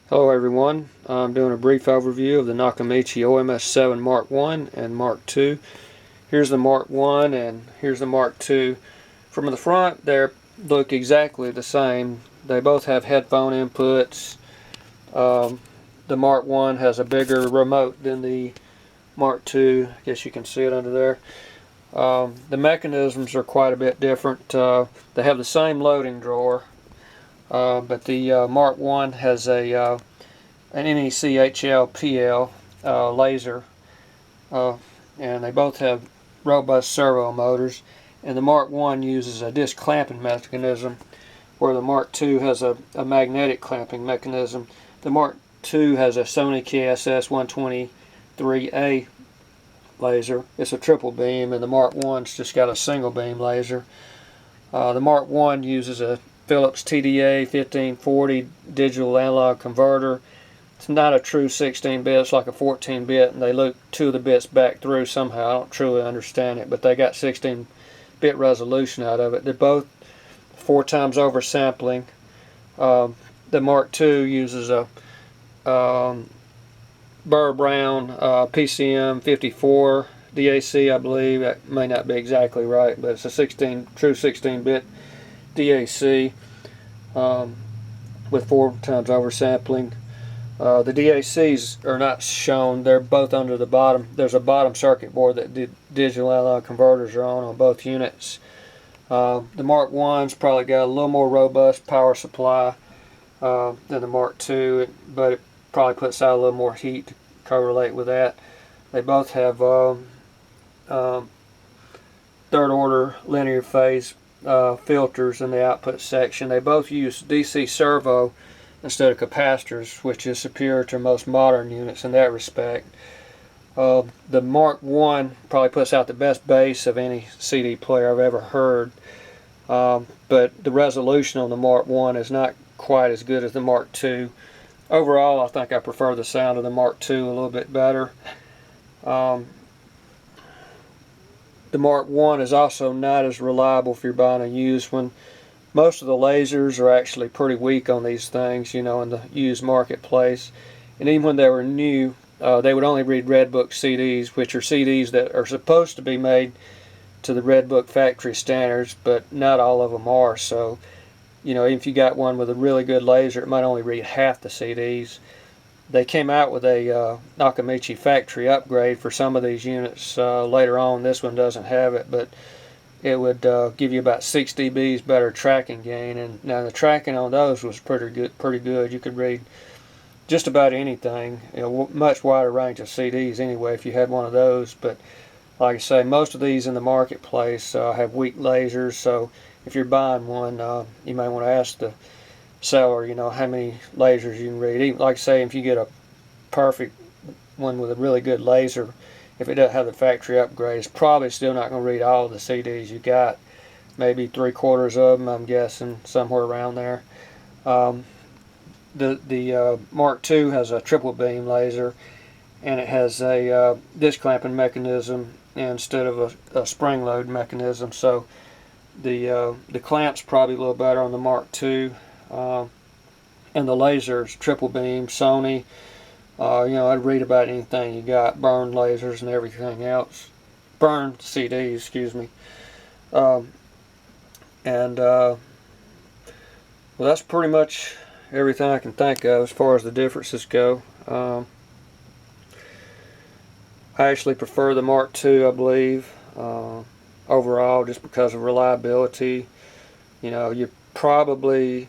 Hello everyone, I'm doing a brief overview of the Nakamichi OMS7 Mark I and Mark II. Here's the Mark I and here's the Mark II. From the front they look exactly the same. They both have headphone inputs. The Mark I has a bigger remote than the Mark II. I guess you can see it under there. The mechanisms are quite a bit different. They have the same loading drawer. But the Mark I has an NECHL-PL laser, and they both have robust servo motors. And the Mark I uses a disc clamping mechanism, where the Mark II has a magnetic clamping mechanism. The Mark II has a Sony KSS-123A laser. It's a triple beam, and the Mark I's just got a single beam laser. The Mark I uses a Philips TDA 1540 digital analog converter. It's not a true 16-bit, it's like a 14-bit, and they loop two of the bits back through somehow. I don't truly understand it, but they got 16-bit resolution out of it. They're both 4 times oversampling. The Mark II uses a Burr Brown PCM 54 DAC, I believe. That may not be exactly right, but it's a true 16-bit DAC with 4 times oversampling. The DACs are not shown. They're both under the bottom. There's a bottom circuit board that digital analog converters are on both units. The Mark I's probably got a little more robust power supply than the Mark II, but it probably puts out a little more heat to correlate with that. They both have third order linear phase filters in the output section. They both use DC servo instead of capacitors, which is superior to most modern units in that respect. The Mark I probably puts out the best bass of any CD player I've ever heard, but the resolution on the Mark I is not quite as good as the Mark II. Overall, I think I prefer the sound of the Mark II a little bit better. The Mark I is also not as reliable if you're buying a used one. Most of the lasers are actually pretty weak on these things, in the used marketplace. And even when they were new, they would only read Redbook CDs, which are CDs that are supposed to be made to the Redbook factory standards, but not all of them are. So, if you got one with a really good laser, it might only read half the CDs. They came out with a Nakamichi factory upgrade for some of these units later on. This one doesn't have it, but it would give you about 6 dBs better tracking gain, and now the tracking on those was pretty good. You could read just about anything, much wider range of CDs anyway if you had one of those. But like I say, most of these in the marketplace have weak lasers, so if you're buying one, you may want to ask the seller, how many lasers you can read. Even, like I say, if you get a perfect one with a really good laser, if it doesn't have the factory upgrade, it's probably still not going to read all of the CDs you got. Maybe 3/4 of them, I'm guessing, somewhere around there. The Mark II has a triple beam laser, and it has a disc clamping mechanism instead of a spring load mechanism. So the clamp's probably a little better on the Mark II, and the laser's triple beam Sony. I'd read about anything you got, burn lasers and everything else. Burn CDs, excuse me. Well, that's pretty much everything I can think of as far as the differences go. I actually prefer the Mark II, I believe, overall, just because of reliability. You'd probably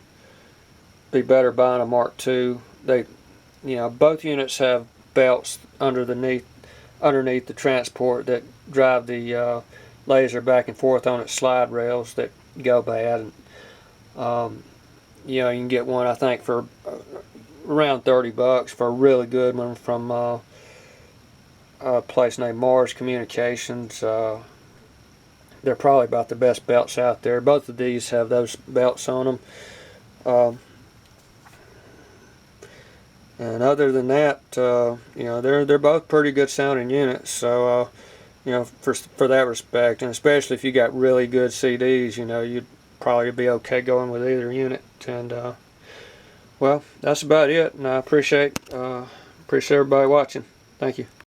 be better buying a Mark II. Both units have belts underneath the transport that drive the laser back and forth on its slide rails that go bad. And, you can get one, I think, for around $30 for a really good one from a place named Mars Communications. They're probably about the best belts out there. Both of these have those belts on them. And other than that, they're both pretty good sounding units. So, for that respect, and especially if you got really good CDs, you'd probably be okay going with either unit. And well, that's about it, and I appreciate everybody watching. Thank you.